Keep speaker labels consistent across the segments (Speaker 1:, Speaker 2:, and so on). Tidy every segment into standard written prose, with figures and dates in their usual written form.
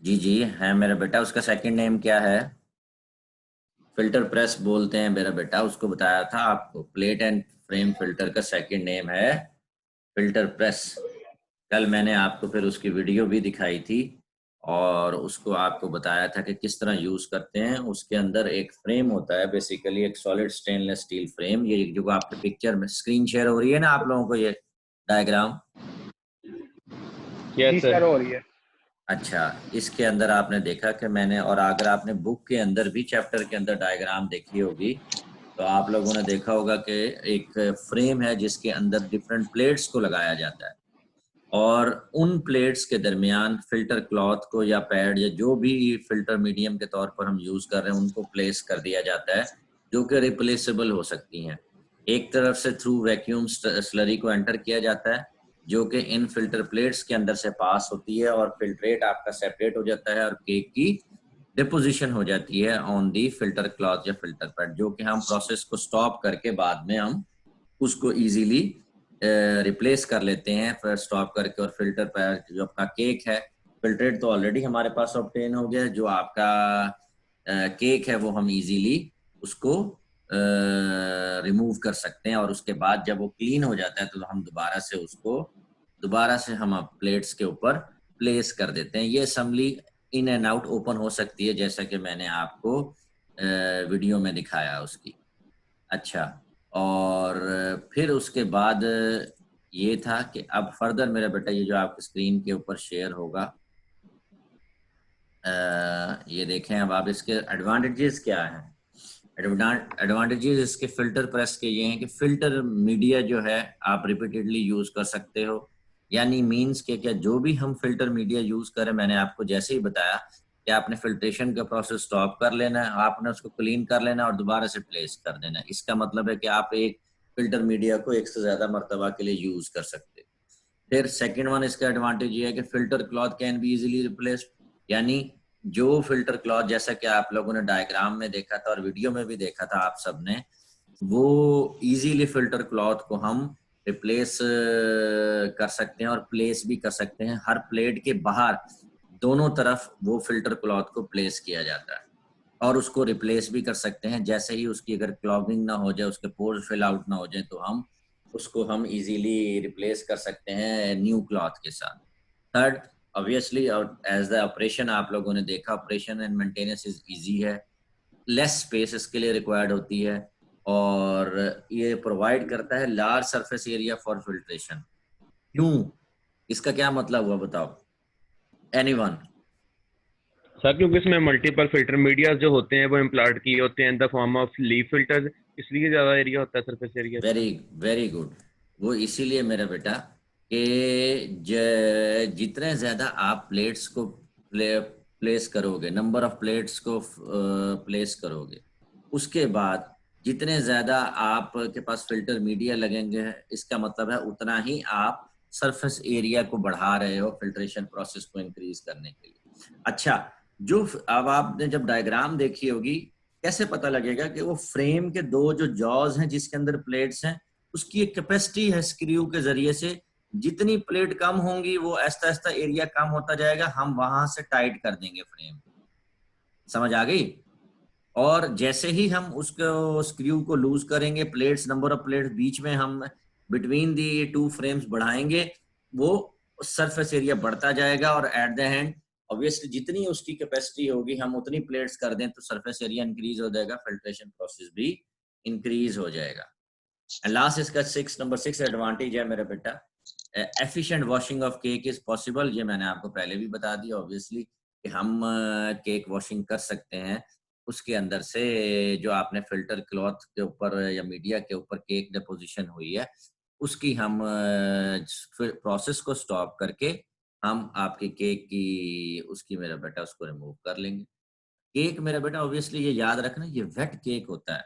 Speaker 1: जी जी है मेरा बेटा। उसका सेकंड नेम क्या है? फिल्टर प्रेस बोलते हैं मेरा बेटा। उसको बताया था आपको, प्लेट एंड फ्रेम फिल्टर का सेकंड नेम है फिल्टर प्रेस। कल मैंने आपको फिर उसकी वीडियो भी दिखाई थी और उसको आपको बताया था कि किस तरह यूज करते हैं। उसके अंदर एक फ्रेम होता है, बेसिकली एक सॉलिड स्टेनलेस स्टील फ्रेम। ये जो आपके पिक्चर में स्क्रीन शेयर हो रही है ना आप लोगों को, ये डायग्राम।
Speaker 2: जी
Speaker 3: यस
Speaker 2: सर,
Speaker 3: सर।
Speaker 2: हो रही है।
Speaker 1: अच्छा, इसके अंदर आपने देखा कि मैंने, और अगर आपने बुक के अंदर भी चैप्टर के अंदर डायग्राम देखी होगी तो आप लोगों ने देखा होगा कि एक फ्रेम है जिसके अंदर डिफरेंट प्लेट्स को लगाया जाता है और उन प्लेट्स के दरमियान फिल्टर क्लॉथ को या पैड या जो भी फिल्टर मीडियम के तौर पर हम यूज कर रहे हैं उनको प्लेस कर दिया जाता है, जो कि रिप्लेसेबल हो सकती हैं। एक तरफ से थ्रू वैक्यूम स्लरी को एंटर किया जाता है जो कि इन फिल्टर प्लेट्स के अंदर से पास होती है और फिल्ट्रेट आपका सेपरेट हो जाता है और केक की डिपोजिशन हो जाती है ऑन दी फिल्टर क्लॉथ या फिल्टर पैड, जो कि हम प्रोसेस को स्टॉप करके बाद में हम उसको इजीली रिप्लेस कर लेते हैं, फिर स्टॉप करके। और फिल्टर पैड जो आपका केक है, फिल्ट्रेट तो ऑलरेडी हमारे पास ऑब्टेन हो गया है। जो आपका केक है वो हम इजीली उसको रिमूव कर सकते हैं और उसके बाद जब वो क्लीन हो जाता है तो हम दोबारा से हम प्लेट्स के ऊपर प्लेस कर देते हैं। ये assembly in and out open हो सकती है जैसा कि मैंने आपको वीडियो में दिखाया उसकी। अच्छा, और फिर उसके बाद ये था कि अब फर्दर मेरा बेटा ये जो आपकी स्क्रीन के ऊपर शेयर होगा, ये देखें। अब आप इसके एडवांटेजेस क्या हैं? एडवांटेजेस इसके फिल्टर प्रेस के ये हैं कि फिल्टर मीडिया जो है आप रिपीटेडली यूज कर सकते हो। यानी मींस के क्या, जो भी हम फिल्टर मीडिया यूज करें, मैंने आपको जैसे ही बताया कि आपने फिल्ट्रेशन का प्रोसेस स्टॉप कर लेना है, आपने उसको क्लीन कर लेना और दोबारा से प्लेस कर देना है। इसका मतलब है कि आप एक फिल्टर मीडिया को एक से ज्यादा मरतबा के लिए यूज कर सकते हो। फिर सेकेंड वन इसका एडवांटेज ये है कि filter cloth can be easily replaced. यानी जो फिल्टर क्लॉथ, जैसा कि आप लोगों ने डायग्राम में देखा था और वीडियो में भी देखा था आप सबने, वो इजीली फिल्टर क्लॉथ को हम रिप्लेस कर सकते हैं और प्लेस भी कर सकते हैं। हर प्लेट के बाहर दोनों तरफ वो फिल्टर क्लॉथ को प्लेस किया जाता है और उसको रिप्लेस भी कर सकते हैं। जैसे ही उसकी अगर क्लॉगिंग ना हो जाए, उसके पोर्स फिल आउट ना हो जाए, तो हम इजीली रिप्लेस कर सकते हैं न्यू क्लॉथ के साथ। Third, obviously as the operation आप लोगों ने देखा, operation and maintenance is easy है, लेस स्पेस इसके लिए रिक्वायर्ड होती है और ये प्रोवाइड करता है large surface area for filtration. क्यों? इसका क्या मतलब हुआ बताओ, एनीवन?
Speaker 3: सर क्योंकि इसमें मल्टीपल फिल्टर मीडिया जो होते हैं वो इम्प्लांट किए होते हैं in the form of leaf filter, इसलिए ज्यादा एरिया होता है, सरफेस एरिया इसका।
Speaker 1: Very very good. वो इसीलिए मेरा बेटा कि जितने ज्यादा आप प्लेट्स को प्लेस करोगे, नंबर ऑफ प्लेट्स को प्लेस करोगे, उसके बाद जितने ज्यादा आपके पास फिल्टर मीडिया लगेंगे, इसका मतलब है उतना ही आप सरफेस एरिया को बढ़ा रहे हो फिल्ट्रेशन प्रोसेस को इंक्रीज करने के लिए। अच्छा, जो अब आपने जब डायग्राम देखी होगी, कैसे पता लगेगा कि वो फ्रेम के दो जो जॉज हैं जिसके अंदर प्लेट्स हैं, उसकी एक कैपेसिटी है स्क्रू के जरिए से। जितनी प्लेट कम होंगी वो ऐसा ऐसा एरिया कम होता जाएगा, हम वहां से टाइट कर देंगे फ्रेम। समझ आ गई? और जैसे ही हम उसको स्क्रू को लूज करेंगे, प्लेट्स, नंबर ऑफ प्लेट्स बीच में हम बिटवीन दी टू फ्रेम्स बढ़ाएंगे, वो सरफेस एरिया बढ़ता जाएगा और एट द एंड ऑब्वियसली जितनी उसकी कैपेसिटी होगी हम उतनी प्लेट्स कर दें तो सरफेस एरिया इंक्रीज हो जाएगा, फिल्ट्रेशन प्रोसेस भी इंक्रीज हो जाएगा। एंड लास्ट इसका नंबर 6 एडवांटेज है मेरा बेटा, efficient washing of cake is possible. ये मैंने आपको पहले भी बता दिया ऑब्वियसली कि हम केक वॉशिंग कर सकते हैं। उसके अंदर से जो आपने फिल्टर क्लॉथ के ऊपर या मीडिया के ऊपर केक डिपोजिशन हुई है, उसकी हम प्रोसेस को स्टॉप करके हम आपके केक की उसकी मेरा बेटा उसको रिमूव कर लेंगे। केक मेरा बेटा ऑब्वियसली ये याद रखना, ये वेट केक होता है,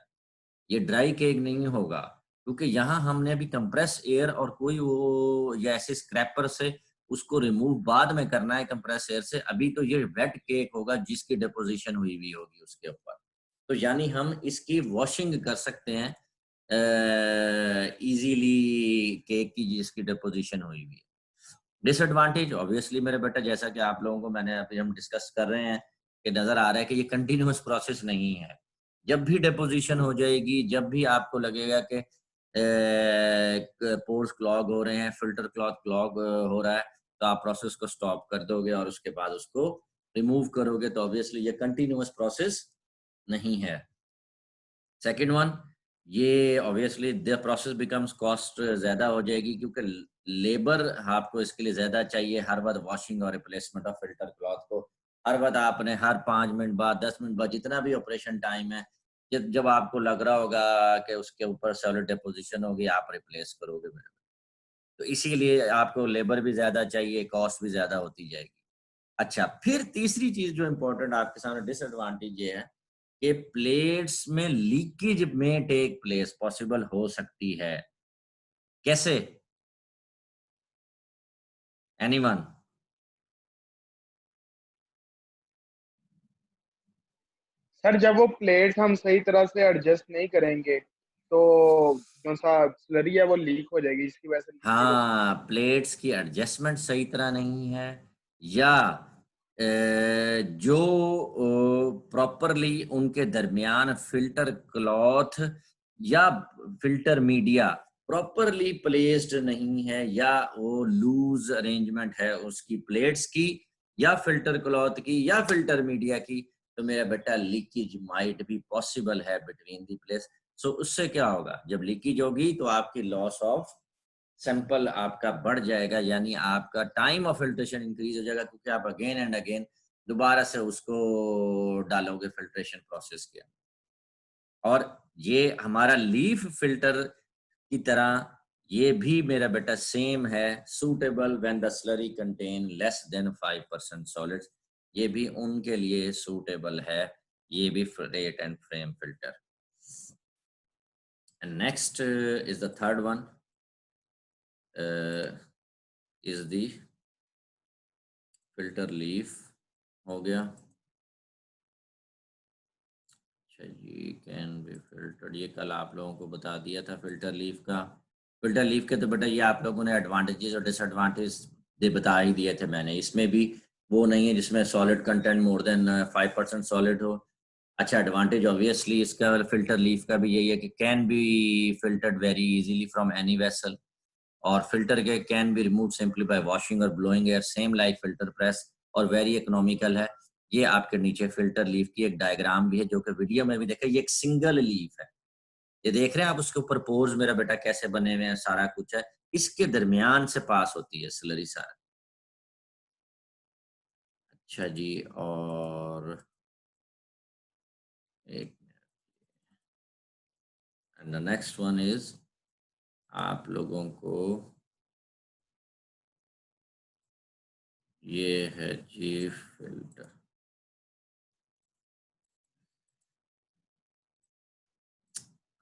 Speaker 1: ये ड्राई केक नहीं होगा। क्योंकि यहाँ हमने अभी कंप्रेस एयर और कोई वो या ऐसे स्क्रैपर से उसको रिमूव बाद में करना है कंप्रेस एयर से। अभी तो ये वेट केक होगा जिसकी डिपोजिशन हुई हुई होगी उसके ऊपर। तो यानी हम इसकी वॉशिंग कर सकते हैं इजीली केक की जिसकी डिपोजिशन हुई हुई है। डिसएडवांटेज ऑब्वियसली मेरे बेटा, जैसा कि आप लोगों को मैंने अभी हम डिस्कस कर रहे हैं कि नजर आ रहा है कि ये कंटिन्यूअस प्रोसेस नहीं है। जब भी डिपोजिशन हो जाएगी, जब भी आपको लगेगा कि पोर्स क्लॉग हो रहे हैं, फिल्टर क्लॉथ क्लॉग हो रहा है, तो आप प्रोसेस को स्टॉप कर दोगे और उसके बाद उसको रिमूव करोगे। तो ऑब्वियसली ये कंटिन्यूअस प्रोसेस नहीं है। सेकेंड वन, ये obviously the process becomes cost ज्यादा हो जाएगी, क्योंकि लेबर आपको इसके लिए ज्यादा चाहिए। हर बार वॉशिंग और रिप्लेसमेंट ऑफ फिल्टर क्लॉथ को हर बार आपने हर 5 मिनट बाद 10 मिनट बाद जितना भी ऑपरेशन टाइम है, जब जब आपको लग रहा होगा कि उसके ऊपर सॉलिड डिपोजिशन होगी, आप रिप्लेस करोगे मेरे। तो इसीलिए आपको लेबर भी ज्यादा चाहिए, कॉस्ट भी ज्यादा होती जाएगी। अच्छा, फिर तीसरी चीज जो इम्पोर्टेंट आपके सामने डिसएडवांटेज ये है कि प्लेट्स में लीकेज में टेक प्लेस पॉसिबल हो सकती है। कैसे? एनीवन?
Speaker 2: सर जब वो प्लेट्स हम सही तरह से एडजस्ट नहीं करेंगे तो जो सा स्लरी है वो लीक हो जाएगी, जिसकी वजह से लीकेज हो सकती
Speaker 1: हाँ, प्लेट्स की एडजस्टमेंट सही तरह नहीं है, या जो प्रॉपरली उनके दरमियान फिल्टर क्लॉथ या फिल्टर मीडिया प्रॉपरली प्लेस्ड नहीं है, या वो लूज अरेंजमेंट है उसकी प्लेट्स की या फिल्टर क्लॉथ की या फिल्टर मीडिया की, तो मेरा बेटा लीकेज माइट भी पॉसिबल है बिटवीन दी प्लेस। सो उससे क्या होगा, जब लीकेज होगी तो आपकी लॉस ऑफ सैंपल आपका बढ़ जाएगा, यानी आपका टाइम ऑफ फिल्ट्रेशन इंक्रीज हो जाएगा, क्योंकि आप अगेन एंड अगेन दोबारा से उसको डालोगे फिल्ट्रेशन प्रोसेस के। और ये हमारा लीफ फिल्टर की तरह ये भी मेरा बेटा सेम है, suitable when the slurry contain less than 5% solids, ये भी उनके लिए सूटेबल है, ये भी rate and frame filter. And next is the third one, is the filter leaf. हो गया। अच्छा जी, कैन बी फिल्टर्ड, ये कल आप लोगों को बता दिया था फिल्टर लीफ का। फिल्टर लीफ के तो बेटा ये आप लोगों ने एडवांटेजेस और डिसएडवांटेज दे बता ही दिए थे मैंने। इसमें भी वो नहीं है जिसमें solid content more than 5% solid हो। अच्छा, एडवांटेज ऑब्वियसली इसका फिल्टर लीफ का भी यही है कि can be filtered very easily from any vessel, और फिल्टर के can be remove simply by washing और blowing air same like filter press, और वेरी इकोनॉमिकल है। ये आपके नीचे फिल्टर लीफ की एक डायग्राम भी है, जो कि वीडियो में भी देखा, ये एक सिंगल लीफ है। ये देख रहे हैं आप, उसके ऊपर पोर्स मेरा बेटा कैसे बने हुए हैं, सारा कुछ है, इसके दरमियान से पास होती है स्लरी सारा। अच्छा जी, और एक नेक्स्ट वन इज आप लोगों को ये है जी फिल्टर।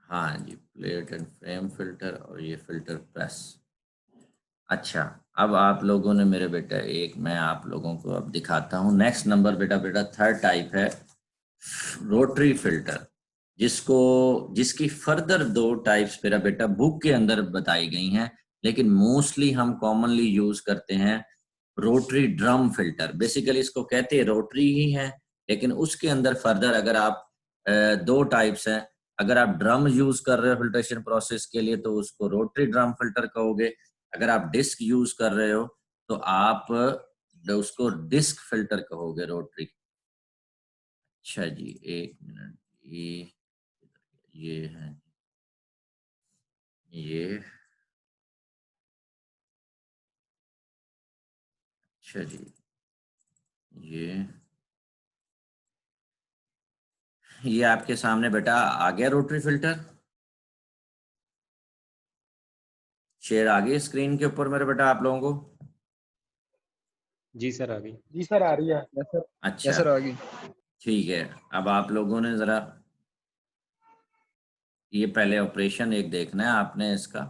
Speaker 1: हाँ जी, प्लेट एंड फ्रेम फिल्टर और ये फिल्टर प्रेस। अच्छा, अब आप लोगों ने मेरे बेटा एक, मैं आप लोगों को अब दिखाता हूँ नेक्स्ट नंबर। बेटा थर्ड टाइप है रोटरी फिल्टर, जिसकी फर्दर 2 टाइप्स मेरा बेटा बुक के अंदर बताई गई हैं, लेकिन मोस्टली हम कॉमनली यूज करते हैं रोटरी ड्रम फिल्टर। बेसिकली इसको कहते हैं रोटरी ही है, लेकिन उसके अंदर फर्दर अगर आप 2 टाइप्स हैं। अगर आप ड्रम यूज कर रहे हो फिल्ट्रेशन प्रोसेस के लिए तो उसको रोटरी ड्रम फिल्टर कहोगे। अगर आप डिस्क यूज कर रहे हो तो आप उसको डिस्क फिल्टर कहोगे, रोटरी। अच्छा जी, एक मिनट, ये है, ये, अच्छा जी, ये आपके सामने बेटा आ गया रोटरी फिल्टर। शेयर आ गई स्क्रीन के ऊपर मेरे बेटा आप लोगों को?
Speaker 4: जी सर आ गई।
Speaker 2: जी सर आ रही है। Yes sir.
Speaker 1: अच्छा,
Speaker 2: यस सर आ गई।
Speaker 1: ठीक है। अब आप लोगों ने जरा ये पहले ऑपरेशन एक देखना है आपने इसका,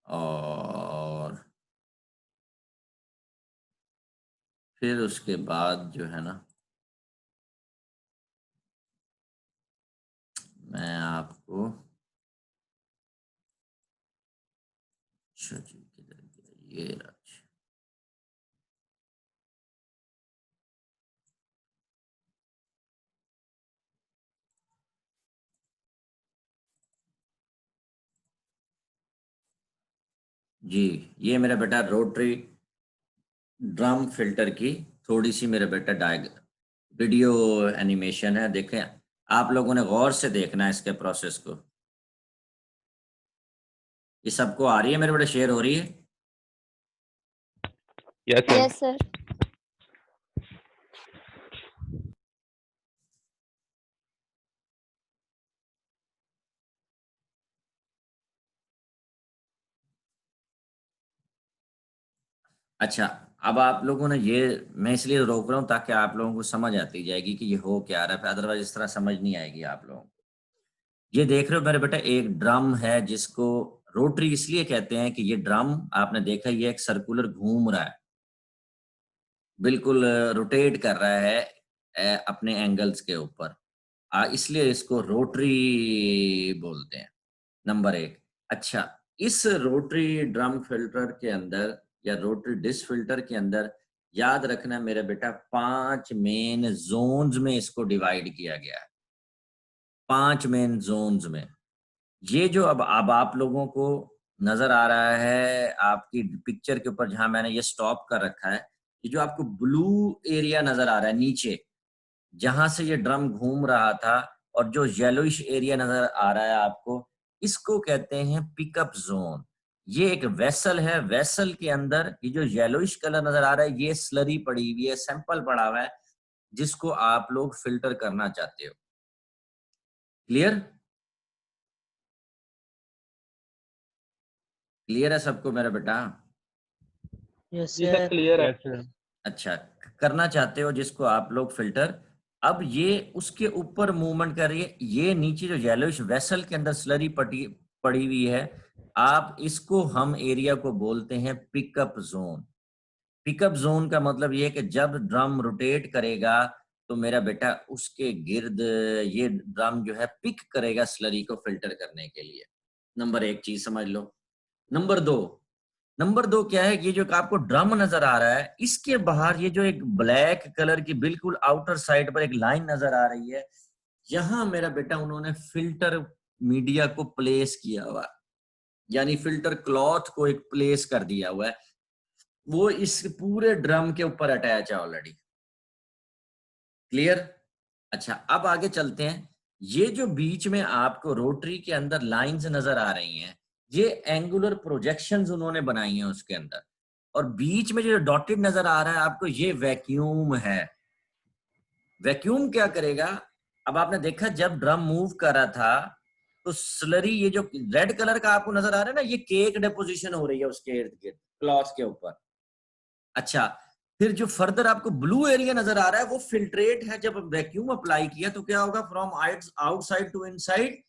Speaker 1: और फिर उसके बाद जो है ना, मैं आपको, अच्छा जी, किधर गया ये रहा। जी, ये मेरा बेटा रोटरी ड्रम फिल्टर की थोड़ी सी मेरा बेटा वीडियो एनिमेशन है, देखें। आप लोगों ने गौर से देखना है इसके प्रोसेस को। ये सबको आ रही है मेरे बेटा, शेयर हो रही है?
Speaker 3: Yes sir.
Speaker 5: Yes sir.
Speaker 1: अच्छा, अब आप लोगों ने ये, मैं इसलिए रोक रहा हूँ ताकि आप लोगों को समझ आती जाएगी कि ये हो क्या रहा है, अदरवाइज इस तरह समझ नहीं आएगी आप लोगों को। ये देख रहे हो मेरे बेटा, एक ड्रम है जिसको रोटरी इसलिए कहते हैं कि ये ड्रम आपने देखा, ये एक सर्कुलर घूम रहा है, बिल्कुल रोटेट कर रहा है अपने एंगल्स के ऊपर, इसलिए इसको रोटरी बोलते हैं। नंबर एक। अच्छा, इस रोटरी ड्रम फिल्टर के अंदर या रोटरी डिस्क फिल्टर के अंदर याद रखना मेरा बेटा, 5 मेन जोन्स में इसको डिवाइड किया गया है। 5 मेन जोन्स में। ये जो अब आप लोगों को नजर आ रहा है आपकी पिक्चर के ऊपर, जहां मैंने ये स्टॉप कर रखा है, ये जो आपको ब्लू एरिया नजर आ रहा है नीचे, जहां से ये ड्रम घूम रहा था, और जो येलोइश एरिया नजर आ रहा है आपको, इसको कहते हैं पिकअप जोन। ये एक वेसल है, वेसल के अंदर ये जो येलोइश कलर नजर आ रहा है, ये स्लरी पड़ी हुई है, सैंपल पड़ा हुआ है, जिसको आप लोग फिल्टर करना चाहते हो। क्लियर? क्लियर है सबको मेरा बेटा?
Speaker 5: यस
Speaker 2: जी सर,
Speaker 5: सर।
Speaker 2: क्लियर है।
Speaker 3: Yes sir.
Speaker 1: अच्छा, करना चाहते हो जिसको आप लोग फिल्टर। अब ये उसके ऊपर मूवमेंट कर रही है, ये नीचे जो येलोइश वेसल के अंदर स्लरी पड़ी हुई है, आप इसको, हम एरिया को बोलते हैं पिकअप जोन। पिकअप जोन का मतलब ये है कि जब ड्रम रोटेट करेगा तो मेरा बेटा उसके गिर्द ये ड्रम जो है पिक करेगा स्लरी को फिल्टर करने के लिए। नंबर एक चीज समझ लो। नंबर दो क्या है, ये जो आपको ड्रम नजर आ रहा है, इसके बाहर ये जो एक ब्लैक कलर की बिल्कुल आउटर साइड पर एक लाइन नजर आ रही है, यहां मेरा बेटा उन्होंने फिल्टर मीडिया को प्लेस किया हुआ, यानी फिल्टर क्लॉथ को एक प्लेस कर दिया हुआ है, वो इस पूरे ड्रम के ऊपर अटैच है ऑलरेडी। क्लियर? अच्छा, अब आगे चलते हैं। ये जो बीच में आपको रोटरी के अंदर लाइंस नजर आ रही हैं, ये एंगुलर प्रोजेक्शंस उन्होंने बनाई हैं उसके अंदर, और बीच में जो डॉटेड नजर आ रहा है आपको, ये वैक्यूम है। वैक्यूम क्या करेगा? अब आपने देखा जब ड्रम मूव कर रहा था तो स्लरी, ये जो रेड कलर का आपको नजर आ रहा है ना, ये केक डिपोजिशन हो रही है उसके इर्द गिर्द क्लॉथ के ऊपर। अच्छा, फिर जो फर्दर आपको ब्लू एरिया नजर आ रहा है वो फिल्ट्रेट है। जब वैक्यूम अप्लाई किया तो क्या होगा, from outside to inside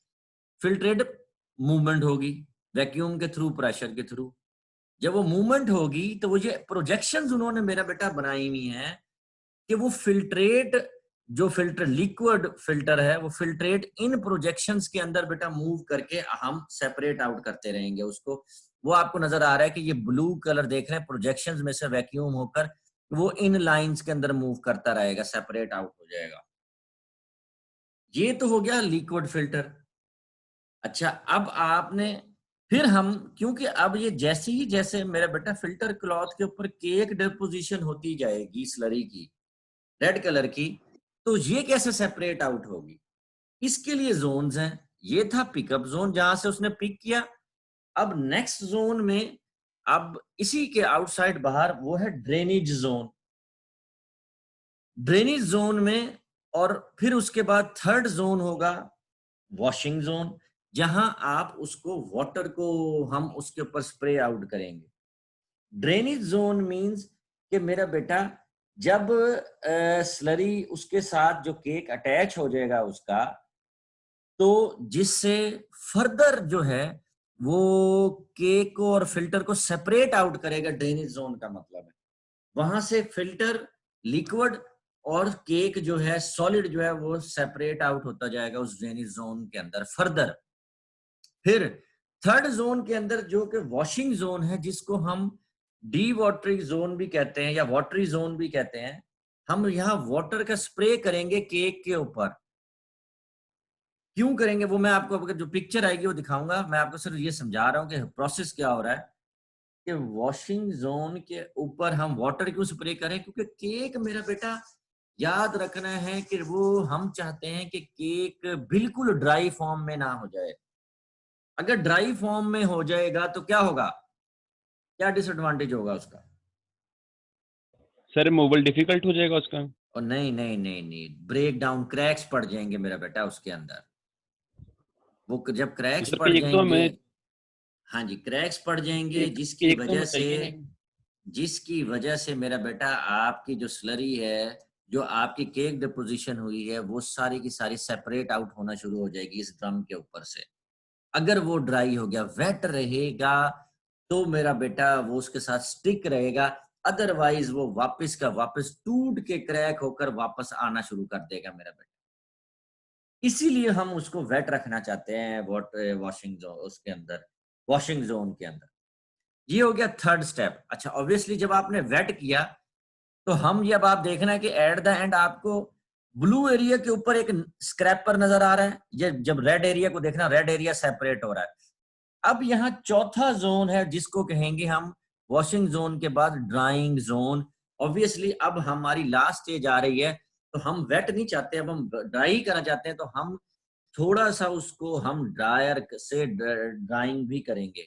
Speaker 1: filtrate movement होगी वैक्यूम के थ्रू, प्रेशर के थ्रू। जब वो मूवमेंट होगी तो वो ये प्रोजेक्शंस उन्होंने मेरा बेटा बनाई हुई हैं कि वो फिल्ट्रेट, जो फिल्टर लिक्विड फिल्टर है, वो फिल्ट्रेट इन प्रोजेक्शंस के अंदर बेटा मूव करके हम सेपरेट आउट करते रहेंगे उसको। वो आपको नजर आ रहा है कि ये ब्लू कलर देख रहे हैं, प्रोजेक्शंस में से वैक्यूम होकर वो इन लाइंस के अंदर मूव करता रहेगा, सेपरेट आउट हो जाएगा। ये तो हो गया लिक्विड फिल्टर। अच्छा, अब आपने, फिर हम, क्योंकि अब ये जैसे ही जैसे मेरा बेटा फिल्टर क्लॉथ के ऊपर केक डिपोजिशन होती जाएगी स्लरी की, रेड कलर की, तो ये कैसे सेपरेट आउट होगी? इसके लिए जोन्स हैं। ये था पिकअप जोन जहां से उसने पिक किया। अब नेक्स्ट जोन में, अब इसी के आउटसाइड बाहर, वो है ड्रेनेज जोन। ड्रेनेज जोन में, और फिर उसके बाद थर्ड जोन होगा वॉशिंग जोन, जहां आप उसको वाटर को हम उसके ऊपर स्प्रे आउट करेंगे। ड्रेनेज जोन मींस कि मेरा बेटा जब स्लरी उसके साथ जो केक अटैच हो जाएगा उसका, तो जिससे फर्दर जो है वो केक को और फिल्टर को सेपरेट आउट करेगा। ड्रेनेज जोन का मतलब है वहां से फिल्टर, लिक्विड और केक जो है सॉलिड जो है वो सेपरेट आउट होता जाएगा उस ड्रेनेज जोन के अंदर फर्दर। फिर थर्ड जोन के अंदर जो कि वॉशिंग जोन है, जिसको हम डी वाटरिंग जोन भी कहते हैं या वाटरी जोन भी कहते हैं, हम यहाँ वाटर का स्प्रे करेंगे केक के ऊपर। क्यों करेंगे वो मैं आपको, अगर जो पिक्चर आएगी वो दिखाऊंगा। मैं आपको सिर्फ ये समझा रहा हूँ कि प्रोसेस क्या हो रहा है। कि वॉशिंग जोन के ऊपर हम वाटर क्यों स्प्रे करें, क्योंकि केक मेरा बेटा याद रखना है कि वो हम चाहते हैं कि केक बिल्कुल ड्राई फॉर्म में ना हो जाए। अगर ड्राई फॉर्म में हो जाएगा तो क्या होगा, क्या डिसएडवांटेज होगा उसका?
Speaker 3: सर रिमूवल डिफिकल्ट हो जाएगा उसका।
Speaker 1: और नहीं नहीं नहीं नहीं, ब्रेक डाउन, क्रैक्स पड़ जाएंगे मेरा बेटा उसके अंदर। वो जब
Speaker 3: तो
Speaker 1: क्रैक्स
Speaker 3: सर
Speaker 1: पड़
Speaker 3: केक तो
Speaker 1: जाएंगे,
Speaker 3: हमें
Speaker 1: हाँ जी, क्रैक्स पड़ जाएंगे,
Speaker 3: केक केक तो हमें चाहिए नहीं।
Speaker 1: जिसकी वजह से मेरा बेटा आपकी जो स्लरी है, जो आपकी केक डिपोजिशन हुई है, वो सारी की सारी सेपरेट आउट होना शुरू हो जाएगी इस ड्रम के ऊपर से। अगर वो ड्राई हो गया, वेट रहेगा, तो मेरा बेटा वो उसके साथ स्टिक रहेगा, अदरवाइज वो वापस का वापस टूट के क्रैक होकर वापस आना शुरू कर देगा मेरा बेटा। इसीलिए हम उसको वेट रखना चाहते हैं वॉशिंग जोन, उसके अंदर वॉशिंग जोन के अंदर। ये हो गया थर्ड स्टेप। अच्छा, ऑब्वियसली जब आपने वेट किया तो हम ये अब आप देखना है कि एट द एंड आपको ब्लू एरिया के ऊपर एक स्क्रैपर नजर आ रहा है। ये जब रेड एरिया को देखना, रेड एरिया सेपरेट हो रहा है। अब यहाँ चौथा जोन है जिसको कहेंगे हम वॉशिंग जोन के बाद ड्राइंग जोन। ऑब्वियसली अब हमारी लास्ट स्टेज आ रही है, तो हम वेट नहीं चाहते, अब हम ड्राई करना चाहते हैं, तो हम थोड़ा सा उसको हम ड्रायर से ड्राइंग भी करेंगे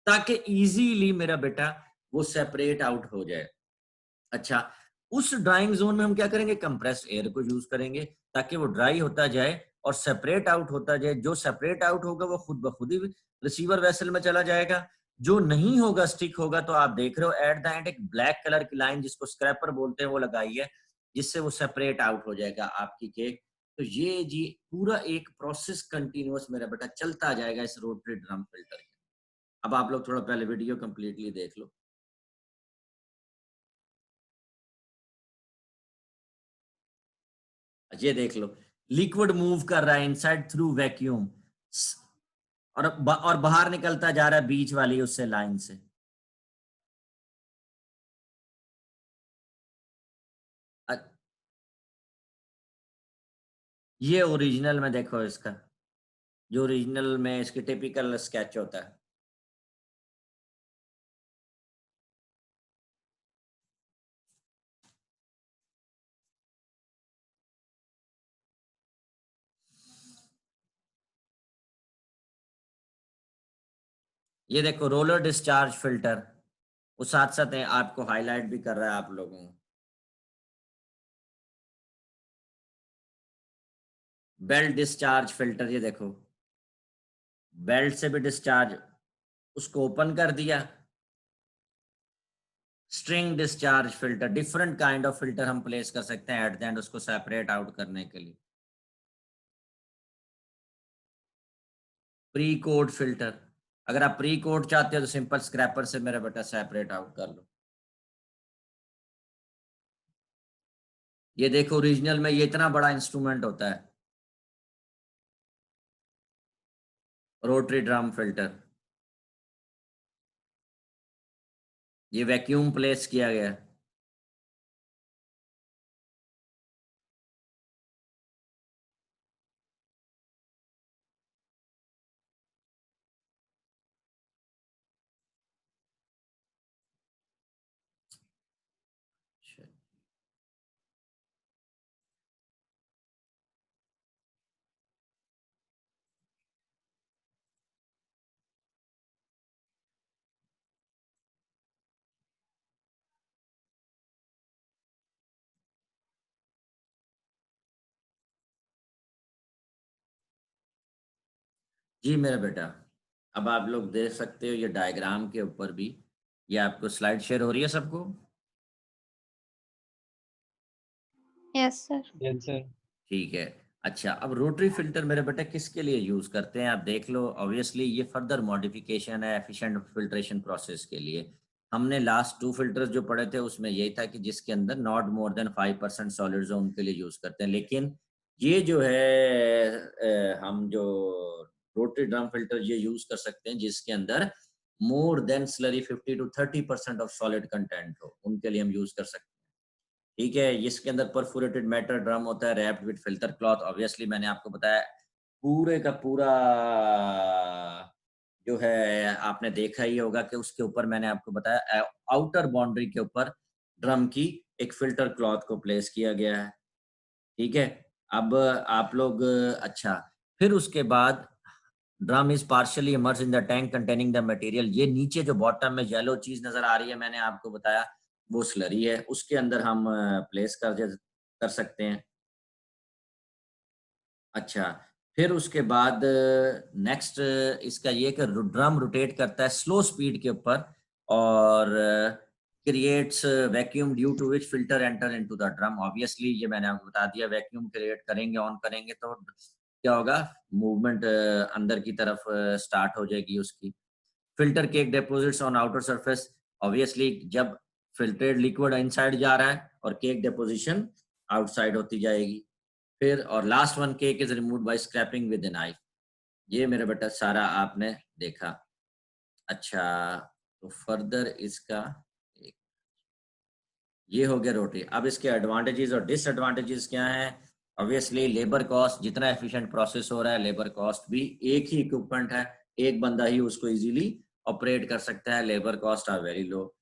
Speaker 1: ताकि इजीली मेरा बेटा वो सेपरेट आउट हो जाए। अच्छा, उस ड्राइंग जोन में हम क्या करेंगे, कंप्रेस्ड एयर को यूज करेंगे ताकि वो ड्राई होता जाए और सेपरेट आउट होता जाए। जो सेपरेट आउट होगा वो खुद ब खुद ही रिसीवर वेसल में चला जाएगा। जो नहीं होगा, स्टिक होगा, तो आप देख रहे हो एट द एंड एक ब्लैक कलर की लाइन जिसको स्क्रैपर बोलते हैं वो लगाई है, जिससे वो सेपरेट आउट हो जाएगा आपकी केक। तो ये जी पूरा एक प्रोसेस कंटिन्यूअस मेरा बेटा चलता जाएगा इस रोटरी ड्रम फिल्टर के। अब आप लोग थोड़ा पहले वीडियो कंप्लीटली देख लो। ये देख लो, लिक्विड मूव कर रहा है इनसाइड थ्रू वैक्यूम, और बाहर निकलता जा रहा है बीच वाली उससे लाइन से। ये ओरिजिनल में देखो इसका, जो ओरिजिनल में इसकी टिपिकल स्केच होता है। ये देखो रोलर डिस्चार्ज फिल्टर, वो साथ साथ है, आपको हाईलाइट भी कर रहा है आप लोगों को। बेल्ट डिस्चार्ज फिल्टर, ये देखो बेल्ट से भी डिस्चार्ज, उसको ओपन कर दिया। String discharge filter, different kind of filter हम प्लेस कर सकते हैं एट द एंड उसको सेपरेट आउट करने के लिए। प्री कोड फिल्टर, अगर आप प्री कोड चाहते हो तो सिंपल स्क्रैपर से मेरा बेटा सेपरेट आउट कर लो। ये देखो ओरिजिनल में ये इतना बड़ा इंस्ट्रूमेंट होता है, रोटरी ड्रम फिल्टर। ये वैक्यूम प्लेस किया गया है। जी मेरा बेटा, अब आप लोग देख सकते हो ये डायग्राम के ऊपर भी, ये आपको स्लाइड शेयर हो रही है सबको?
Speaker 6: Yes sir.
Speaker 4: Yes sir.
Speaker 1: ठीक है। अच्छा, अब रोटरी फिल्टर मेरे बेटा किसके लिए यूज करते हैं आप देख लो। ऑब्वियसली ये फर्दर मॉडिफिकेशन है एफिशिएंट फिल्ट्रेशन प्रोसेस के लिए। हमने लास्ट 2 फिल्टर्स जो पढ़े थे उसमें यही था कि जिसके अंदर नॉट मोर देन 5% सॉलिड्स हो उनके लिए यूज करते हैं। लेकिन ये जो है हम जो रोटरी ड्रम फिल्टर ये यूज कर सकते हैं जिसके अंदर more than slurry 50 to 30% of solid content हो, उनके लिए हम यूज कर सकते हैं। ठीक है, इसके अंदर परफोरेटेड मेटल ड्रम होता है wrapped with filter cloth. Obviously मैंने आपको बताया पूरे का पूरा जो है आपने देखा ही होगा कि उसके ऊपर मैंने आपको बताया आउटर बाउंड्री के ऊपर ड्रम की एक फिल्टर क्लॉथ को प्लेस किया गया है। ठीक है? अब आप लोग अच्छा, फिर उसके बाद drum is partially emerge in the tank containing the material. ये नीचे जो बॉटम में येलो चीज नजर आ रही है, मैंने आपको बताया वो स्लरी है, उसके अंदर हम प्लेस कर सकते हैं। अच्छा, फिर उसके बाद नेक्स्ट इसका ये कि ड्रम रोटेट करता है स्लो स्पीड के ऊपर और creates vacuum due to which filter enter into the drum. Obviously ये मैंने आपको बता दिया, वैक्यूम क्रिएट करेंगे, ऑन करेंगे तो क्या होगा, मूवमेंट अंदर की तरफ स्टार्ट हो जाएगी उसकी। Filter cake deposits on outer surface. Obviously जब फिल्टर्ड लिक्विड इनसाइड जा रहा है और केक डिपोजिशन आउटसाइड होती जाएगी। फिर और last one, cake is removed by scraping with a knife. ये मेरे बेटा सारा आपने देखा। अच्छा, तो फर्दर इसका ये हो गया रोटरी। अब इसके एडवांटेजेस और डिसएडवांटेजेस क्या हैं? ऑब्वियसली लेबर कॉस्ट, जितना एफिशिएंट प्रोसेस हो रहा है लेबर कॉस्ट भी, एक ही इक्विपमेंट है, एक बंदा ही उसको इजीली ऑपरेट कर सकता है, labour cost are very low.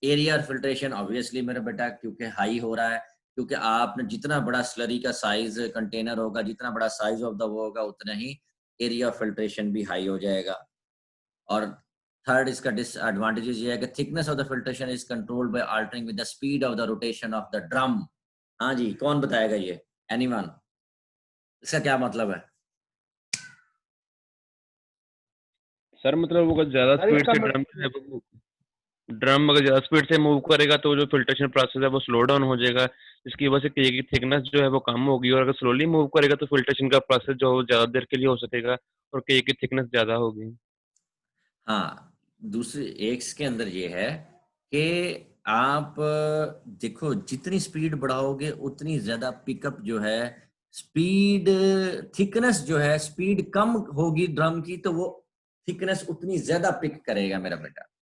Speaker 1: Area filtration obviously मेरे बेटा क्योंकि हाई हो रहा है, क्योंकि आपने जितना बड़ा स्लरी का साइज कंटेनर होगा, जितना बड़ा साइज ऑफ द वो होगा, उतना ही एरिया फिल्ट्रेशन भी हाई हो जाएगा। और थर्ड इसका डिसएडवांटेजेस ये है कि thickness of the filtration is controlled by altering with the speed of the rotation of the drum. हाँ जी, कौन बताएगा ये? एनीवन? इसका क्या मतलब है?
Speaker 3: सर मतलब वो अगर ज्यादा
Speaker 2: सर
Speaker 3: स्पीड
Speaker 2: इसका
Speaker 3: से ड्रम अगर ज्यादा स्पीड से मूव करेगा तो जो फिल्ट्रेशन प्रोसेस है वो स्लो डाउन हो जाएगा, जिसकी वजह से केक की थिकनेस जो है वो कम होगी। और अगर स्लोली मूव करेगा तो फिल्ट्रेशन का प्रोसेस जो है वो ज्यादा देर के लिए हो सकेगा और केक की थिकनेस ज्यादा होगी।
Speaker 1: हाँ, दूसरी एक इसके अंदर ये है कि आप देखो जितनी स्पीड बढ़ाओगे उतनी ज्यादा पिकअप जो है, स्पीड थिकनेस जो है, स्पीड कम होगी ड्रम की तो वो थिकनेस उतनी ज्यादा पिक करेगा मेरा बेटा।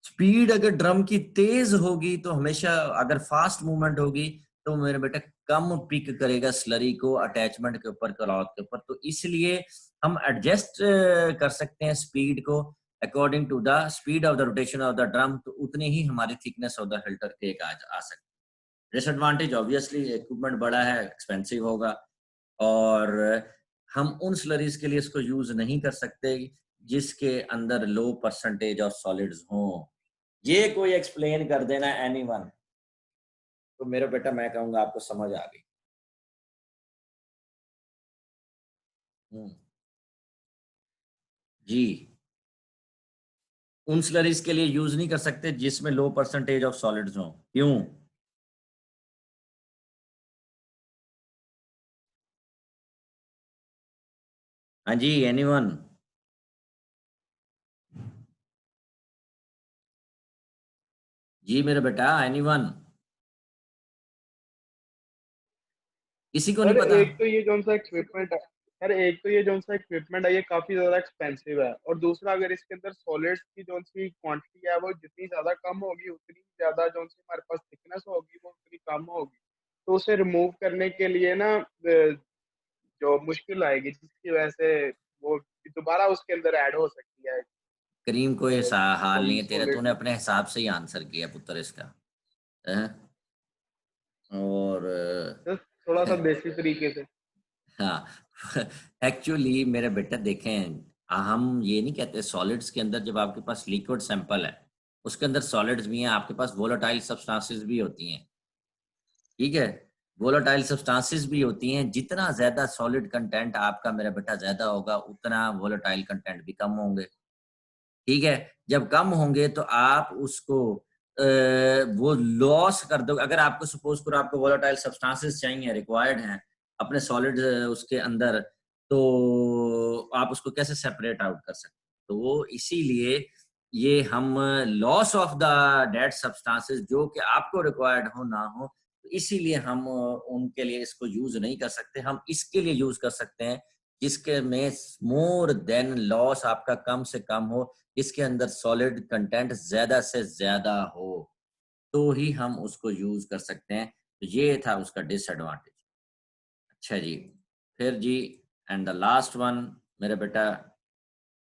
Speaker 1: स्पीड अगर ड्रम की तेज होगी तो हमेशा, अगर फास्ट मूवमेंट होगी तो मेरे बेटा कम पिक करेगा स्लरी को अटैचमेंट के ऊपर, क्लॉथ के ऊपर। तो इसलिए हम एडजस्ट कर सकते हैं स्पीड को according to the speed of the rotation of the drum, तो उतनी ही हमारी thickness of the filter cake आ सकती है। डिसएडवांटेज ऑब्वियसली इक्विपमेंट बड़ा है, एक्सपेंसिव होगा, और हम उन स्लरीज के लिए इसको यूज नहीं कर सकते जिसके अंदर लो परसेंटेज ऑफ सॉलिड्स हों। ये कोई एक्सप्लेन कर देना एनीवन, तो मेरा बेटा मैं कहूंगा आपको समझ आ गई। जी, उन स्लरीज के लिए यूज नहीं कर सकते जिसमें लो परसेंटेज ऑफ सॉलिड्स हो। क्यों? हाँ जी, एनीवन? जी मेरा बेटा, एनीवन? किसी को नहीं
Speaker 2: सर
Speaker 1: पता?
Speaker 2: एक तो ये जो सा इक्विपमेंट है, सर एक तो ये जो सा इक्विपमेंट है ये काफी ज्यादा एक्सपेंसिव है, और दूसरा अगर इसके अंदर सॉलिड्स की जो सी क्वांटिटी है वो जितनी ज्यादा कम होगी उतनी ज्यादा जो सी हमारे पास थिकनेस होगी वो उतनी कम होगी। तो उसे रिमूव करने के लिए ना जो मुश्किल आएगी, जिसकी वजह से वो दोबारा उसके अंदर ऐड हो सकती है
Speaker 1: करीम कोई हाल नहीं है तेरा,
Speaker 2: सॉलिड।
Speaker 1: तूने अपने हिसाब से ही आंसर किया पुत्र इसका। हैं? और
Speaker 2: थोड़ा सा देसी तरीके से।
Speaker 1: हाँ, एक्चुअली मेरे बेटा देखें, हम ये नहीं कहते सॉलिड्स के अंदर, जब आपके पास लिक्विड सैंपल है उसके अंदर सॉलिड्स भी हैं, आपके पास वोलेटाइल सब्सटेंसेस भी होती हैं। ठीक है, वोलेटाइल सब्सटेंसेस भी होती हैं। जितना ज्यादा सॉलिड कंटेंट आपका मेरा बेटा ज्यादा होगा उतना वोलेटाइल कंटेंट भी कम होंगे। ठीक है, जब कम होंगे तो आप उसको वो लॉस कर दो। अगर आपको सपोज करो आपको वोलेटाइल सब्सटेंसेस चाहिए, रिक्वायर्ड हैं अपने सॉलिड उसके अंदर, तो आप उसको कैसे सेपरेट आउट कर सकते? तो वो इसीलिए ये हम loss of the dead substances जो कि आपको रिक्वायर्ड हो ना हो, तो इसीलिए हम उनके लिए इसको यूज नहीं कर सकते। हम इसके लिए यूज कर सकते हैं जिसके में मोर देन लॉस आपका कम से कम हो, इसके अंदर सॉलिड कंटेंट ज्यादा से ज्यादा हो, तो ही हम उसको यूज कर सकते हैं। तो ये था उसका डिसएडवांटेज। अच्छा जी, फिर जी, एंड द लास्ट वन मेरा बेटा,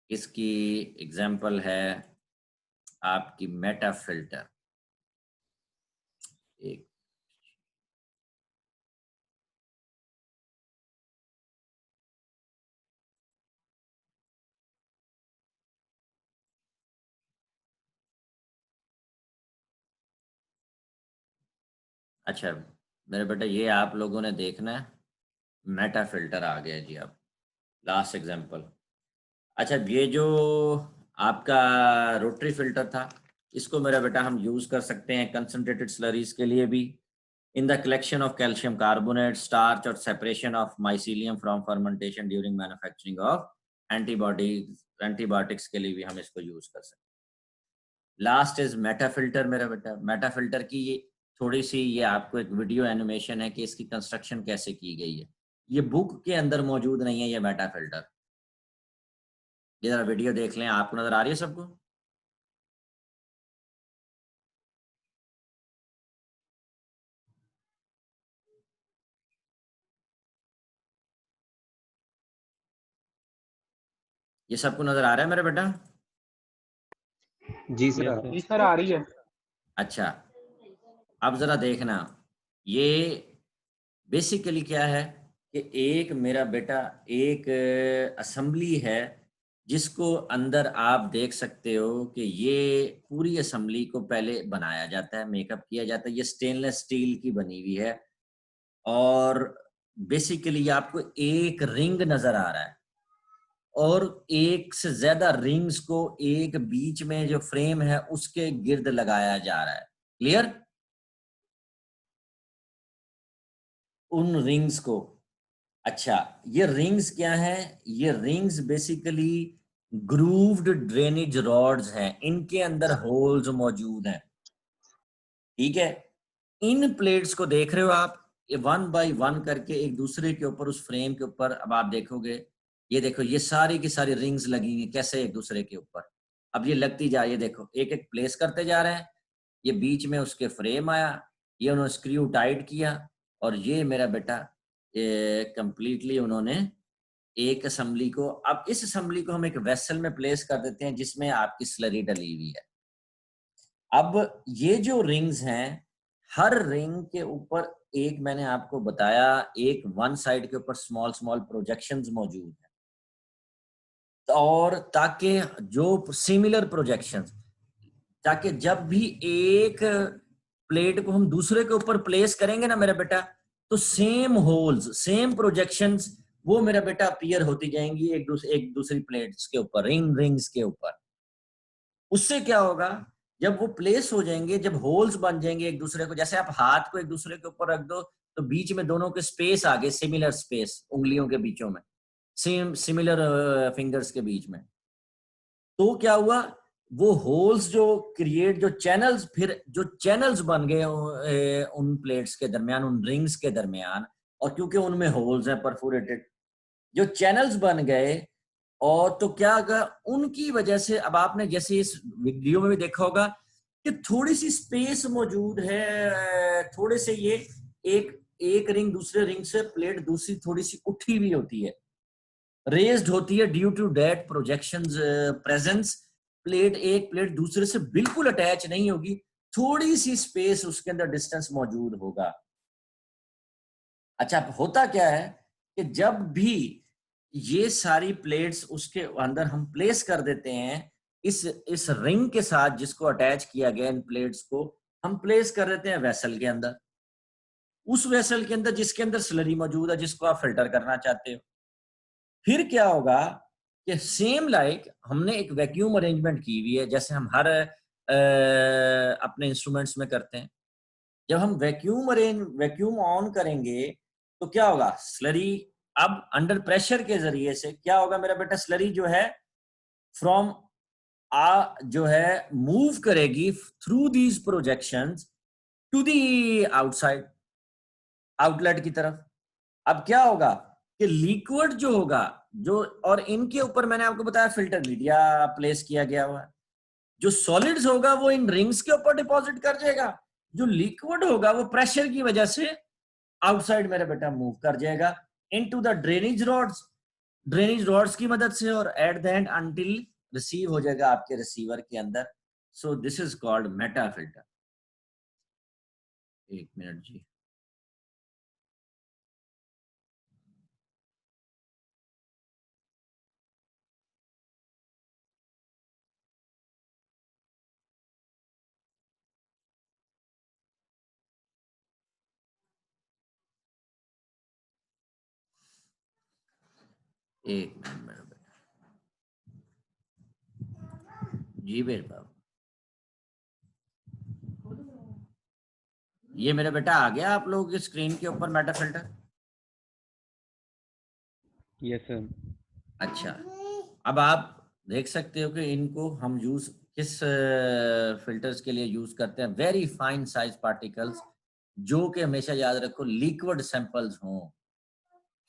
Speaker 1: इसकी एग्जाम्पल है आपकी मेटा फिल्टर। एक अच्छा मेरे बेटा, ये आप लोगों ने देखना है, मेटा फिल्टर आ गया जी। अब लास्ट एग्जाम्पल। अच्छा, ये जो आपका रोटरी फिल्टर था, इसको मेरा बेटा हम यूज कर सकते हैं कंसंट्रेटेड स्लरीज के लिए भी, in the collection of calcium carbonate, starch और separation of mycelium from fermentation during manufacturing of antibiotics के लिए भी हम इसको यूज कर सकते हैं। लास्ट इज मेटा फिल्टर मेरा बेटा। मेटा फिल्टर की ये थोड़ी सी, ये आपको एक वीडियो एनिमेशन है कि इसकी कंस्ट्रक्शन कैसे की गई है। ये बुक के अंदर मौजूद नहीं है ये मेटा फिल्टर। ये जरा वीडियो देख लें, आपको नजर आ रही है सबको? ये सबको नजर आ रहा है मेरा बेटा?
Speaker 4: जी सर
Speaker 3: Yes,
Speaker 4: आ
Speaker 3: sir.
Speaker 2: जी सर, आ रही है।
Speaker 1: अच्छा, अब जरा देखना, ये बेसिकली क्या है कि एक मेरा बेटा एक असेंबली है, जिसको अंदर आप देख सकते हो कि ये पूरी असेंबली को पहले बनाया जाता है, मेकअप किया जाता है। ये स्टेनलेस स्टील की बनी हुई है और बेसिकली आपको एक रिंग नजर आ रहा है और एक से ज्यादा रिंग्स को एक बीच में जो फ्रेम है उसके गिर्द लगाया जा रहा है। क्लियर? उन रिंग्स को। अच्छा, ये रिंग्स क्या है? ये rings basically grooved drainage rods हैं, इनके अंदर होल्स मौजूद हैं। ठीक है, इन प्लेट्स को देख रहे हो आप, ये 1 बाय 1 करके एक दूसरे के ऊपर, उस फ्रेम के ऊपर। अब आप देखोगे, ये देखो, ये सारी की सारी रिंग्स लगी हैं कैसे एक दूसरे के ऊपर। अब ये लगती जा रही है, देखो एक एक प्लेस करते जा रहे हैं। ये बीच में उसके फ्रेम आया, ये उन्होंने स्क्रू टाइट किया और ये मेरा बेटा ये कंप्लीटली उन्होंने एक असेंबली को, अब इस असेंबली को हम एक वेसल में प्लेस कर देते हैं जिसमें आपकी स्लरी डली हुई है। अब ये जो रिंग्स हैं, हर रिंग के ऊपर एक, मैंने आपको बताया, एक वन साइड के ऊपर स्मॉल स्मॉल प्रोजेक्शंस मौजूद हैं, और ताकि जो सिमिलर प्रोजेक्शंस, ताकि जब भी एक प्लेट को हम दूसरे के ऊपर प्लेस करेंगे ना मेरा बेटा, तो सेम होल्स, सेम प्रोजेक्शंस वो मेरा बेटा अपीयर होती जाएंगी एक दूसरी प्लेट्स के ऊपर, रिंग्स के ऊपर। उससे क्या होगा, जब वो प्लेस हो जाएंगे, जब होल्स बन जाएंगे एक दूसरे को, जैसे आप हाथ को एक दूसरे के ऊपर रख दो तो बीच में दोनों के स्पेस आ गए, सिमिलर स्पेस उंगलियों के बीचों में, सेम सिमिलर फिंगर्स के बीच में। तो क्या हुआ, वो होल्स जो क्रिएट, जो चैनल्स, फिर जो चैनल्स बन गए उन प्लेट्स के दरमियान, उन रिंग्स के दरमियान, और क्योंकि उनमें होल्स हैं परफोरेटेड, जो चैनल्स बन गए, और तो क्या होगा, उनकी वजह से अब आपने जैसे इस वीडियो में भी देखा होगा कि थोड़ी सी स्पेस मौजूद है, थोड़े से ये एक एक रिंग दूसरे रिंग से, प्लेट दूसरी थोड़ी सी उठी हुई होती है, रेज्ड होती है, due to that projections presence. Plate, एक प्लेट दूसरे से बिल्कुल अटैच नहीं होगी, थोड़ी सी स्पेस उसके अंदर डिस्टेंस मौजूद होगा। अच्छा, होता क्या है कि जब भी ये सारी प्लेट्स उसके अंदर हम प्लेस कर देते हैं, इस रिंग के साथ जिसको अटैच किया गया, इन प्लेट्स को हम प्लेस कर देते हैं वेसल के अंदर, उस वेसल के अंदर जिसके अंदर स्लरी मौजूद है, जिसको आप फिल्टर करना चाहते हो। फिर क्या होगा कि सेम लाइक हमने एक वैक्यूम अरेंजमेंट की हुई है, जैसे हम हर अपने इंस्ट्रूमेंट्स में करते हैं। जब हम वैक्यूम ऑन करेंगे तो क्या होगा, स्लरी अब अंडर प्रेशर के जरिए से क्या होगा मेरा बेटा, स्लरी जो है फ्रॉम जो है मूव करेगी through these projections to the outside, outlet की तरफ। अब क्या होगा कि लिक्विड जो होगा, जो, और इनके ऊपर मैंने आपको बताया फिल्टर मीडिया प्लेस किया गया हुआ है, जो सॉलिड्स होगा वो इन रिंग्स के ऊपर डिपॉजिट कर जाएगा, जो लिक्विड होगा वो प्रेशर की वजह से आउटसाइड मेरा बेटा मूव कर जाएगा into the drainage rods. Drainage rods की मदद से और at the end until receive हो जाएगा आपके रिसीवर के अंदर। So this is called Meta filter. एक मिनट जी। एक मिनट मेरा बेटा। जी मेरे बाबू, ये मेरा बेटा आ गया आप लोगों की स्क्रीन के ऊपर मेटा फिल्टर।
Speaker 3: Yes sir.
Speaker 1: अच्छा, अब आप देख सकते हो कि इनको हम यूज किस फिल्टर्स के लिए यूज करते हैं। वेरी फाइन साइज पार्टिकल्स, जो कि हमेशा याद रखो लिक्विड सैंपल्स हों।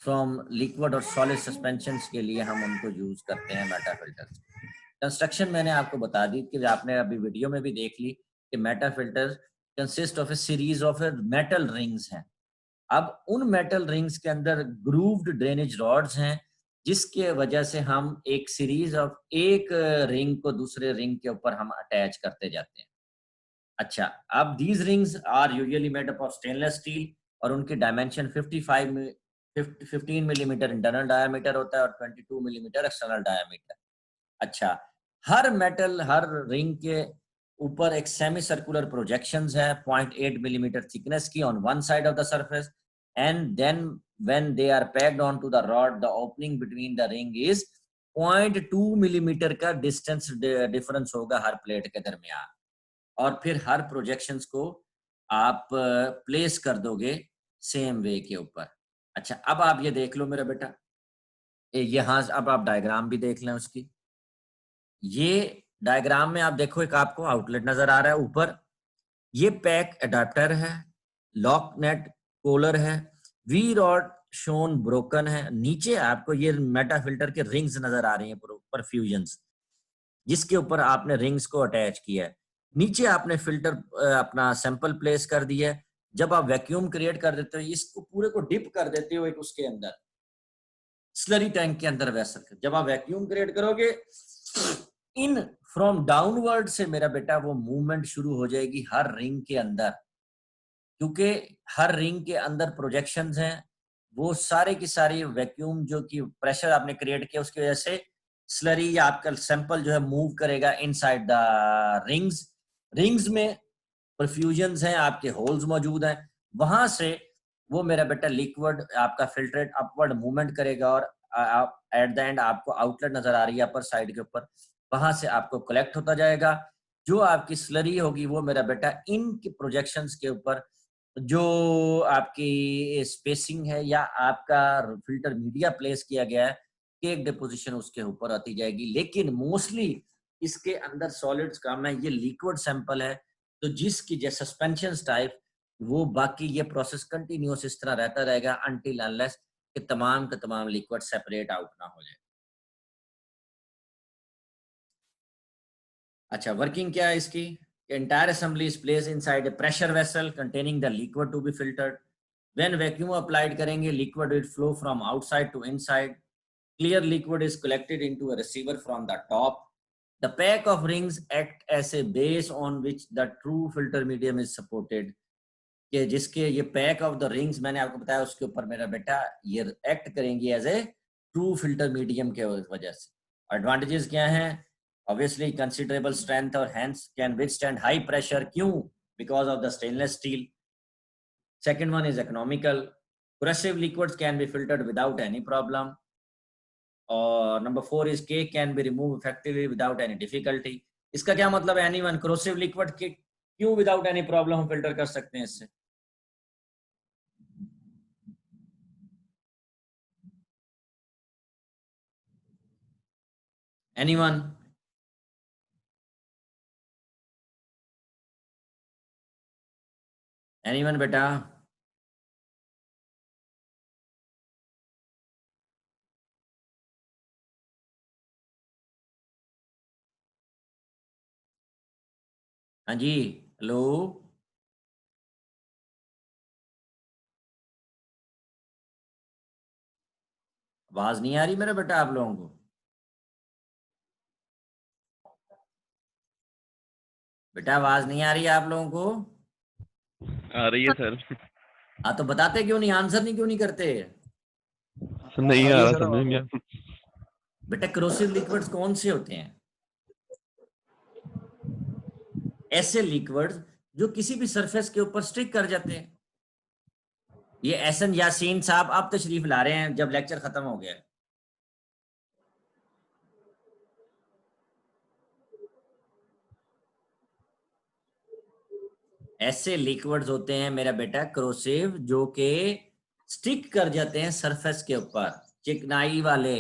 Speaker 1: फ्रॉम लिक्विड और सॉलिड सस्पेंशंस के लिए हम उनको यूज करते हैं मेटा फिल्टर्स। कंस्ट्रक्शन मैंने आपको बता दी कि आपने अभी वीडियो में भी देख ली कि Meta filter consist of A series of metal rings हैं। अब उन मेटल रिंग्स के अंदर ग्रूव्ड ड्रेनेज रॉड्स हैं, जिसके वजह से हम एक सीरीज ऑफ एक रिंग को दूसरे रिंग के ऊपर हम अटैच करते जाते हैं। अच्छा, अब these rings are usually made up of stainless steel और उनकी डायमेंशन 15 मिलीमीटर इंटरनल डायमीटर होता है और 22 मिलीमीटर एक्सटर्नल डायमीटर। अच्छा, हर मेटल हर रिंग के ऊपर एक सेमी सर्कुलर प्रोजेक्शंस है 0.8 मिलीमीटर थिकनेस की on one side of the surface, and then when they are packed on to the rod the opening between the ring is 0.2 millimetre का distance difference होगा हर plate के दरमियान। और फिर हर projections को आप प्लेस कर दोगे सेम वे के ऊपर। अच्छा, अब आप ये देख लो मेरा बेटा, यहाँ अब आप डायग्राम भी देख लें उसकी। ये डायग्राम में आप देखो एक आपको आउटलेट नजर आ रहा है ऊपर, ये पैक अडाप्टर है, लॉक नेट कोलर है, वी रॉड शोन ब्रोकन है। नीचे आपको ये मेटा फिल्टर के रिंग्स नजर आ रही हैं, परफ्यूजन्स, जिसके ऊपर आपने रिंग्स को अटैच किया है। नीचे आपने फिल्टर अपना सैंपल प्लेस कर दिया है। जब आप वैक्यूम क्रिएट कर देते हो, इसको पूरे को डिप कर देते हो एक उसके अंदर स्लरी टैंक के अंदर वैसल। जब आप वैक्यूम क्रिएट करोगे इन फ्रॉम डाउनवर्ड से मेरा बेटा वो मूवमेंट शुरू हो जाएगी हर रिंग के अंदर, क्योंकि हर रिंग के अंदर प्रोजेक्शंस हैं। वो सारे की सारी वैक्यूम जो कि प्रेशर आपने क्रिएट किया उसकी वजह से स्लरी या आपका सैंपल जो है मूव करेगा इनसाइड द रिंग्स। रिंग्स में परफ्यूजन्स हैं, आपके होल्स मौजूद हैं, वहां से वो मेरा बेटा लिक्विड आपका फिल्ट्रेट अपवर्ड मूवमेंट करेगा और एट द एंड आपको आउटलेट नजर आ रही है अपर साइड के ऊपर, वहां से आपको कलेक्ट होता जाएगा। जो आपकी स्लरी होगी वो मेरा बेटा इन प्रोजेक्शंस के ऊपर जो आपकी स्पेसिंग है या आपका फिल्टर मीडिया प्लेस किया गया है, केक डिपोजिशन उसके ऊपर आती जाएगी। लेकिन मोस्टली इसके अंदर सॉलिड्स कम है, ये लिक्विड सैंपल है, तो जिसकी जैसे सस्पेंशन टाइप वो बाकी ये प्रोसेस कंटिन्यूस इस तरह रहता रहेगा अनटिल अनलेस कि तमाम के तमाम लिक्विड सेपरेट आउट ना हो जाए। अच्छा, वर्किंग क्या है इसकी? entire assembly is placed inside a pressure vessel containing the liquid to be filtered. When vacuum applied करेंगे, liquid will flow from outside to inside. Clear liquid is collected into a receiver from the top. The pack of rings act as a base on which the true filter medium is supported. कि जिसके ये pack of the rings मैंने आपको बताया उसके ऊपर मेरा बेटा ये एक्ट करेंगी as a true filter medium के वजह से। एडवांटेजेस क्या हैं? obviously considerable strength or hence can withstand high pressure. क्यों? because of the stainless steel. Second one is economical. Corrosive liquids can be filtered without any problem. और number 4 is cake can be removed effectively without any difficulty. इसका क्या मतलब है? anyone corrosive liquid के क्यों without any problem हम filter कर सकते हैं इससे? anyone? anyone बेटा? हाँ जी, हेलो। आवाज नहीं आ रही मेरा बेटा आप लोगों को? बेटा आवाज नहीं आ रही है आप लोगों को?
Speaker 3: आ रही है सर।
Speaker 1: हाँ तो बताते क्यों नहीं, आंसर नहीं क्यों नहीं करते?
Speaker 3: नहीं आ रहा समझ में।
Speaker 1: बेटा क्रोसिव लिक्विड्स कौन से होते हैं? ऐसे लिक्विड्स जो किसी भी सरफेस के ऊपर स्टिक कर जाते हैं। ये एहसन यासीन साहब अब तशरीफ ला रहे हैं जब लेक्चर खत्म हो गया। ऐसे लिक्विड्स होते हैं मेरा बेटा क्रोसिव जो के स्टिक कर जाते हैं सरफेस के ऊपर, चिकनाई वाले,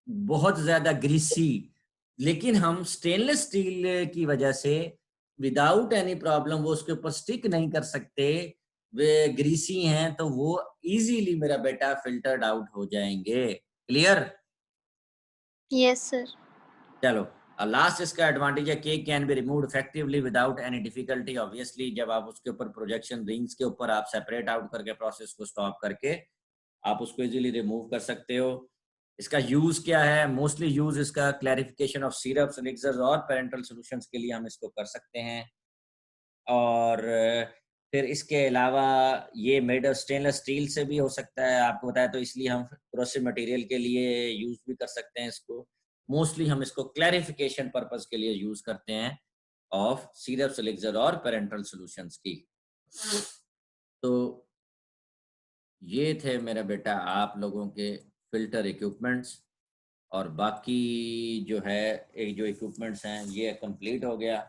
Speaker 1: बहुत ज्यादा ग्रीसी, लेकिन हम स्टेनलेस स्टील की वजह से विदाउट एनी प्रॉब्लम वो उसके ऊपर स्टिक नहीं कर सकते, वे ग्रीसी हैं तो वो इजीली मेरा बेटा फिल्टर्ड आउट हो जाएंगे। क्लियर?
Speaker 6: Yes, sir.
Speaker 1: चलो लास्ट इसका एडवांटेज है cake can be removed effectively without any difficulty. Obviously जब आप उसके ऊपर प्रोजेक्शन रिंग्स के ऊपर आप सेपरेट आउट करके प्रोसेस को स्टॉप करके आप उसको इजीली रिमूव कर सकते हो। इसका यूज क्या है? मोस्टली यूज इसका क्लैरिफिकेशन ऑफ सिरप्स, एलिक्सर्स और पेरेंटल सॉल्यूशंस के लिए हम इसको कर सकते हैं। और फिर इसके अलावा ये मेड ऑफ स्टेनलेस स्टील से भी हो सकता है, आपको बताया, तो इसलिए हम क्रोसिव मटेरियल के लिए यूज भी कर सकते हैं इसको। मोस्टली हम इसको क्लैरिफिकेशन पर्पस के लिए यूज करते हैं ऑफ सिरप्स, एलिक्सर और पेरेंटल सॉल्यूशंस की। तो ये थे मेरा बेटा आप लोगों के फिल्टर इक्विपमेंट्स, और बाकी जो है एक जो इक्विपमेंट्स हैं ये कंप्लीट हो गया।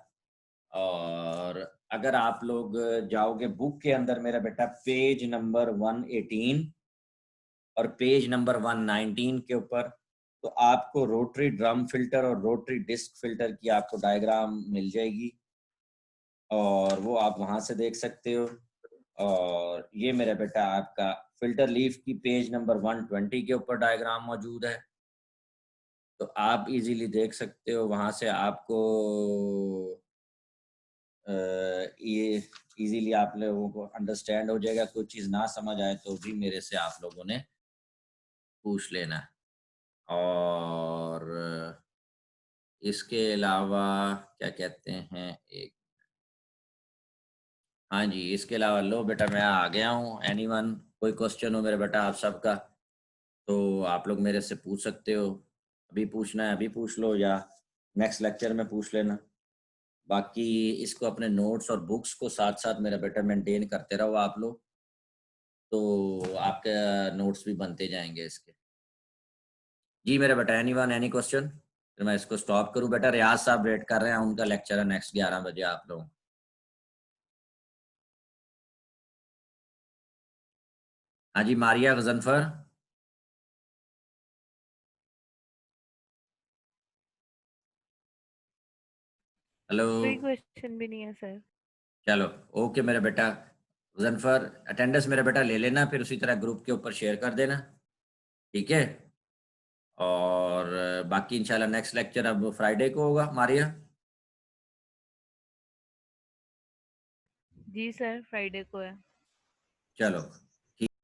Speaker 1: और अगर आप लोग जाओगे बुक के अंदर मेरा बेटा पेज नंबर 118 और पेज नंबर 119 के ऊपर, तो आपको रोटरी ड्रम फिल्टर और रोटरी डिस्क फिल्टर की आपको डायग्राम मिल जाएगी और वो आप वहां से देख सकते हो। और ये मेरा बेटा आपका फिल्टर लीफ की पेज नंबर 120 के ऊपर डायग्राम मौजूद है, तो आप इजीली देख सकते हो वहां से। आपको ये इजीली आप लोगों को अंडरस्टैंड हो जाएगा। कोई चीज़ ना समझ आए तो भी मेरे से आप लोगों ने पूछ लेना। और इसके अलावा क्या कहते हैं, एक, हाँ जी, इसके अलावा लो बेटा मैं आ गया हूँ। एनीवन कोई क्वेश्चन हो मेरे बेटा आप सबका तो आप लोग मेरे से पूछ सकते हो। अभी पूछना है अभी पूछ लो या नेक्स्ट लेक्चर में पूछ लेना। बाकी इसको अपने नोट्स और बुक्स को साथ साथ मेरा बेटा मेंटेन करते रहो आप लोग, तो आपके नोट्स भी बनते जाएंगे इसके। जी मेरा बेटा एनीवन एनी क्वेश्चन? फिर मैं इसको स्टॉप करूं बेटा? रियाज साहब वेट कर रहे हैं, उनका लेक्चर है नेक्स्ट 11 बजे आप लोग। हाँ जी मारिया गजनफर। हेलो।
Speaker 7: कोई क्वेश्चन भी नहीं है सर।
Speaker 1: चलो ओके मेरा बेटा गजनफर, अटेंडेंस मेरा बेटा ले लेना, फिर उसी तरह ग्रुप के ऊपर शेयर कर देना, ठीक है? और बाकी इंशाल्लाह नेक्स्ट लेक्चर अब फ्राइडे को होगा मारिया।
Speaker 7: जी सर फ्राइडे को है।
Speaker 1: चलो